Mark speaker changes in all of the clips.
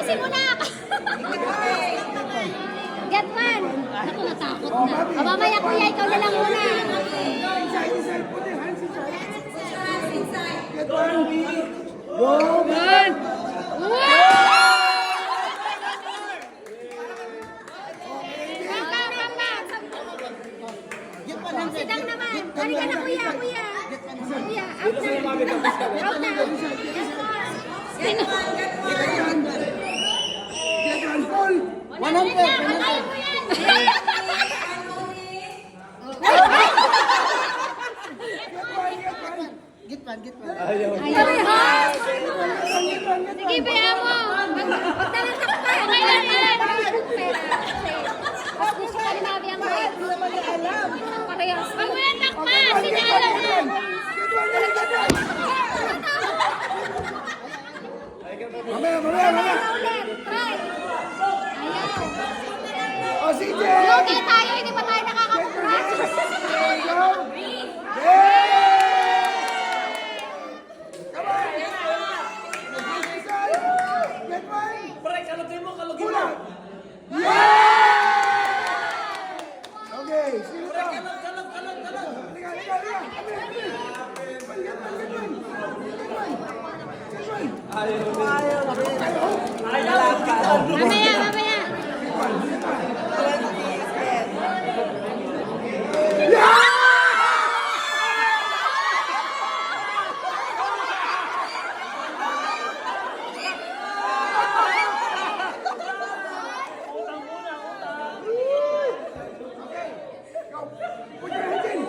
Speaker 1: Ayusin mo na! Get one! Ako, natakot na. O, mamaya kuya, ikaw na lang muna.
Speaker 2: Get one. Go.
Speaker 1: One! Sidang naman. Halika na kuya, kuya. Kuya, out na. Out na.
Speaker 2: Get one, full. 100. Get one.
Speaker 1: Ayaw. Sige, baya mo. Huwag na lang takpa. Okay lang yan. Mas gusto ka rin nabi ang break. Parehas. Huwag mo lang takpa. Sinyalan na.
Speaker 2: Mamaya.
Speaker 1: Ulit. Try. Ayaw.
Speaker 2: O, sige.
Speaker 1: Lugi tayo. Hindi pa tayo nakakapractice.
Speaker 2: Go. Yeah! Get one. Kulang. Yeah! Okay, sino to? Halika.
Speaker 1: Mamaya.
Speaker 2: Put your hands in.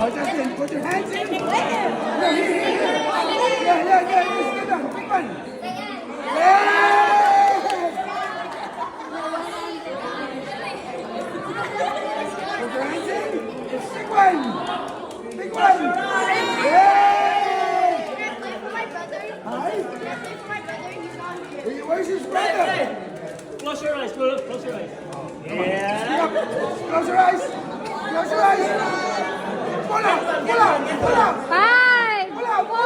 Speaker 2: Oh, Justin, put your hands in. Here. Yeah. Just get down. Pick one. Yeah! Put your hands in. Pick one. Yeah! Hi. Where's his brother?
Speaker 3: Close your eyes. Close your eyes.
Speaker 2: Speak up. Close your eyes. Pull up.
Speaker 1: 5,
Speaker 2: Pull out.
Speaker 1: 4,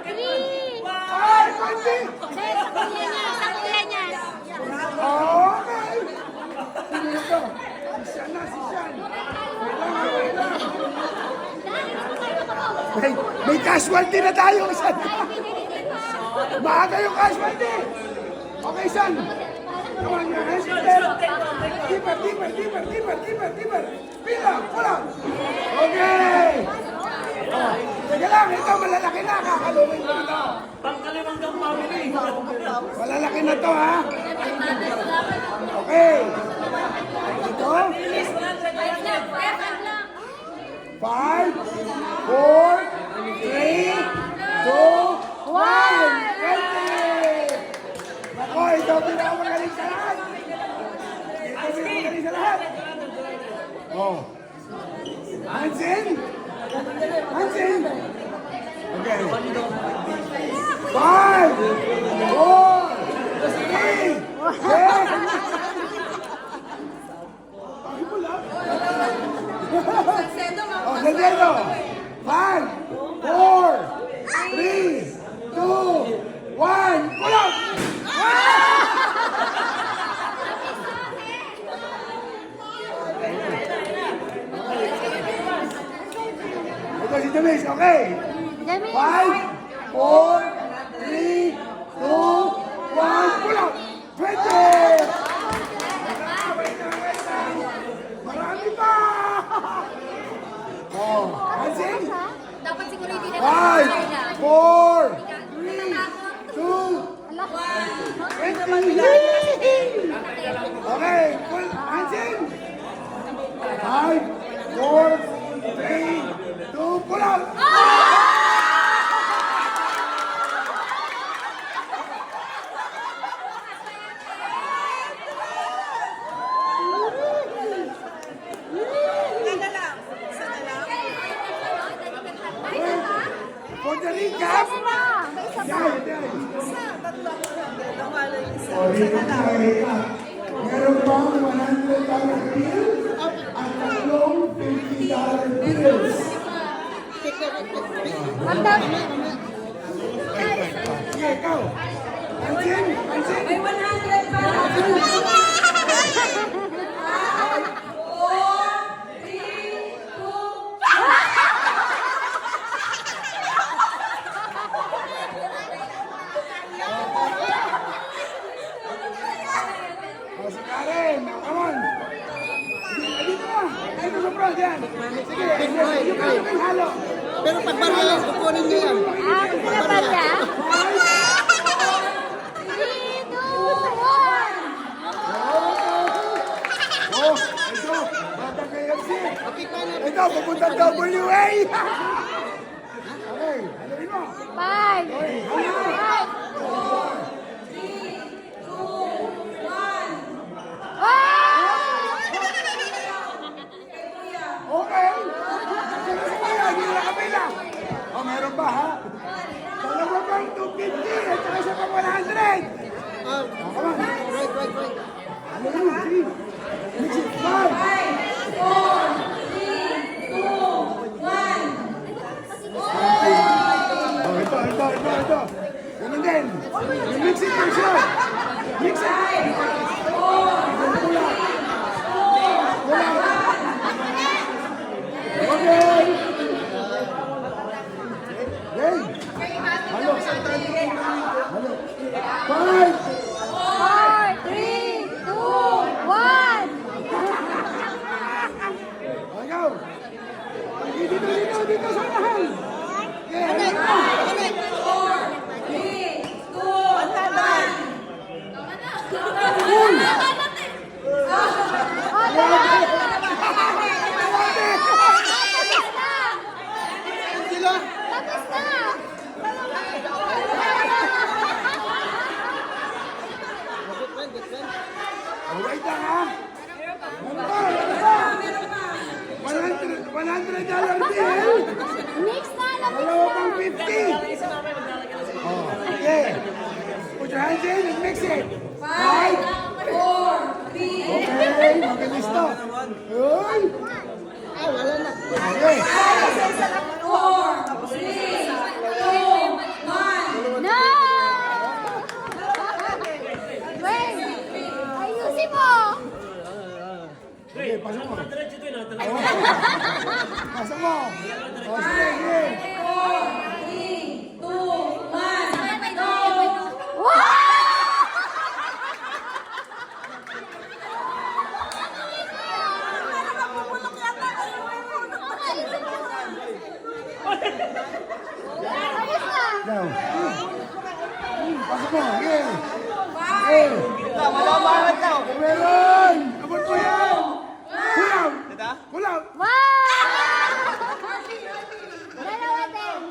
Speaker 1: 3.
Speaker 2: Ay, konti.
Speaker 1: Sa kuya niya.
Speaker 2: Okay. Sino ito? Si Sean na. Wait lang. May casualty na tayo. Maaga yung casualty. Okay, Sean. Come on, your hands in there. Deeper. Pull out. Okay. Sige lang, ito malalaki na. Kakalungin ko ito.
Speaker 3: Pangkalimanggang family.
Speaker 2: Malalaki na to, ha? Okay. Ito. 5, 4, 3, 2, 1. Nako, ito pinakamagaling sa lahat. Oh. Hands in. Okay. 5, 4, 3, Oh, Salcedo. 5, 4, 3, 2, 1. Pull up! Ito si Demis, okay? 5, 4, 3, 2, 1. Pull up! 20! Marami pa! Oh, hands in.
Speaker 1: Dapat siguro hindi na
Speaker 2: 5, 4, 3, 2, 20. Okay, full hands in. 5, 4, 3, 2, pull out. Meron pang $100 bill at tatlong $50 bills.
Speaker 1: Ma'am daw.
Speaker 2: Sige, ikaw. Pansin, pansin.
Speaker 4: May 100 pa. 4, 3, 2,
Speaker 2: O, si Karen, come on. Dito na. Dito sa front, yan. Sige, yung kanyang halo.
Speaker 5: Pero pag barya, kukunin niyo yan.
Speaker 1: Gusto na ba niya? 3, 2, 1.
Speaker 2: Oh, ito. Batang KFC. Ito, pupunta WA. Okay, haluin mo.
Speaker 1: 5, 5.
Speaker 2: Okay. Kaya, hindi na kami na. Oh, meron pa, ha? Dalawa pang 250 at saka isa pang 100. Come on.
Speaker 5: Right.
Speaker 2: Haluin mo, sige. Mix it. 5.
Speaker 4: 4, 3, 2, 1.
Speaker 2: Oh, ito. Ganun din. Yung mix it version. Mix it. Wala. Okay. Hey. Halo. Halo. 5.
Speaker 1: 4, 3, 2, 1.
Speaker 2: Ikaw. Dito sa unahan. Okay.
Speaker 5: 1 kilo.
Speaker 1: Tapos na.
Speaker 2: Oh, wait lang, ha? $100 bill.
Speaker 1: Mix na lang.
Speaker 2: Dalawa pang 50. Oh, okay. Put your hands in and mix it. 5.
Speaker 4: 4, 3,
Speaker 2: Okay, mabilis to. Uy.
Speaker 5: Ay, wala na.
Speaker 2: Okay.
Speaker 4: 4, 3, 2, 1.
Speaker 1: No! Wait! Ayusin mo!
Speaker 2: Okay, pasok mo.
Speaker 3: Diretso ito yun.
Speaker 2: Pasok mo. Oh, sige, sige.
Speaker 4: 4, 3, 2, 1. Go!
Speaker 1: Wow! Ayos na!
Speaker 2: Go. Pasok mo. Okay. Okay.
Speaker 5: Malawawad daw.
Speaker 2: Meron. Abot mo yan. Kulang. Kulang.
Speaker 1: Wow! Dalawa din.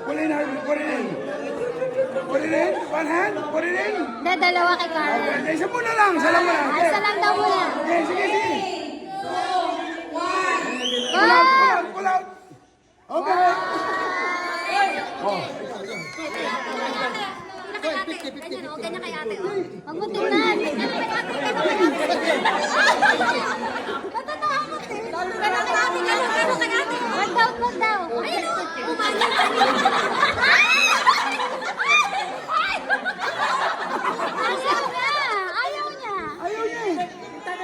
Speaker 2: Put it in. Put it in. Put it in. One hand. Put it in.
Speaker 1: Hindi, dalawa kay Carl.
Speaker 2: Okay, isa muna lang. Isa lang muna. Okay.
Speaker 1: Isa lang daw muna.
Speaker 2: Okay, sige, sige.
Speaker 4: 2, 1.
Speaker 2: Pull out, pull
Speaker 1: Wow!
Speaker 2: out, pull out. Okay. Oh.
Speaker 1: Okay na kay ate. Huwag mo tingnan. Tingnan kay ate. Matatakot eh. Gano'n kay ate. Gano'n kay ate. Wag daw, wag daw. Ayun o. Umagal ka niya. Ayaw niya. Ayaw niya.
Speaker 2: Ayaw niya eh.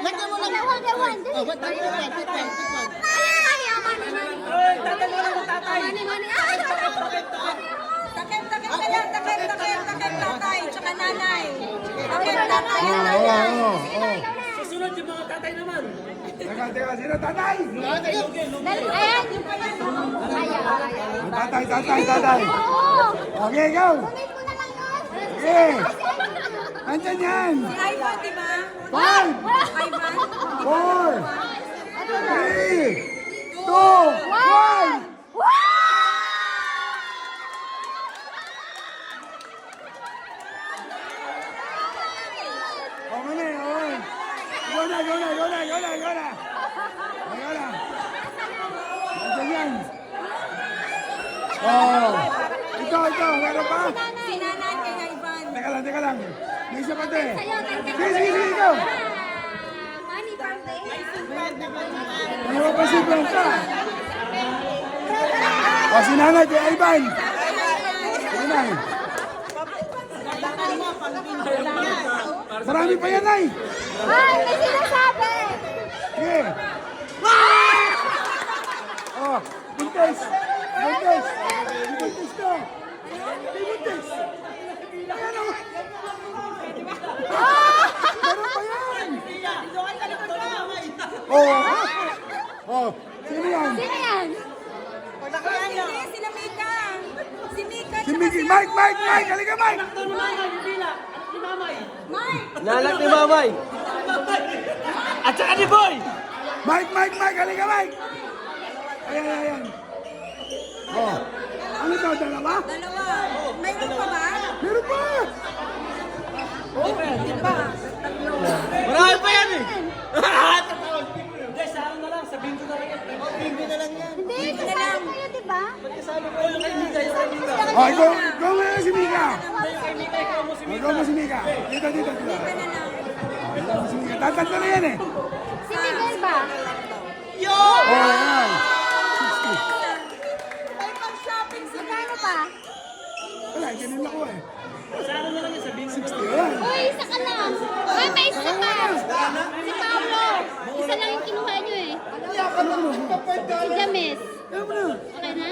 Speaker 5: Lagyan mo lang.
Speaker 1: Dalawa, dalawa. Dali.
Speaker 5: Oh, take one.
Speaker 1: Ayun, mani, mani. Mani, mani. Ay,
Speaker 4: Takip, tatay. Tsaka nanay. Takip, tatay.
Speaker 2: Oh.
Speaker 3: Susunod yung mga tatay naman.
Speaker 2: Teka, sino tatay?
Speaker 1: Ayan. Ayaw.
Speaker 2: Tatay.
Speaker 1: Oo.
Speaker 2: Okay, go.
Speaker 1: Kunin mo na lang yun.
Speaker 2: Okay. Andyan yan.
Speaker 4: Si Ivan, di ba?
Speaker 2: 5,
Speaker 4: Ivan?
Speaker 2: 4,
Speaker 1: Ito na.
Speaker 2: 3, 2, 1.
Speaker 1: Wow!
Speaker 2: Okay na, okay. Go na. Andyan yan. Oh. Ikaw, meron pa?
Speaker 4: Si Nanay kay Ivan.
Speaker 2: Teka lang. May isa pa din.
Speaker 1: Sa'yo,
Speaker 2: Sige, ikaw.
Speaker 1: Money birthday.
Speaker 2: Meron pa si Blanca. O, si nanay kay Ivan. Nanay. Marami pa yan, Nay.
Speaker 1: Ay, may sinasabi.
Speaker 2: Sige. Oh, buntis. Buntis to. Buntis. Ayan o. Meron pa yan. Oh, sino yan?
Speaker 1: Sino yan?
Speaker 4: Hindi, sila Mika. Si Mika.
Speaker 2: Si Mickey. Mike. Halika, Mike.
Speaker 4: Mike.
Speaker 5: Nanak ni Mamay. At saka ni Boy.
Speaker 2: Mike. Halika, Mike. Ayan. Oh. Ano to, dalawa?
Speaker 4: Dalawa. Mayroon pa ba?
Speaker 2: Meron pa.
Speaker 5: Marami pa yan eh.
Speaker 3: Hindi, sa ano na lang, sabihin ko na lang yan.
Speaker 1: Hindi, kasama kayo, di ba?
Speaker 2: Oh, ikaw mo si Mika. Ikaw mo si Mika. Dito. Ikaw mo si Mika. Tatanda na yan eh.
Speaker 1: Si Miguel ba?
Speaker 2: Oh, ayan.
Speaker 4: May pag-shopping si
Speaker 1: Magkano pa?
Speaker 2: Wala, ganun ako eh.
Speaker 3: Sa ano na lang yan, sabihin ko na lang.
Speaker 2: Ayan.
Speaker 1: Uy, isa ka lang. Uy, may isa pa. Si Paolo. Isa lang yung kinuha nyo eh. Si James.
Speaker 2: Ayan mo na.
Speaker 1: Okay na?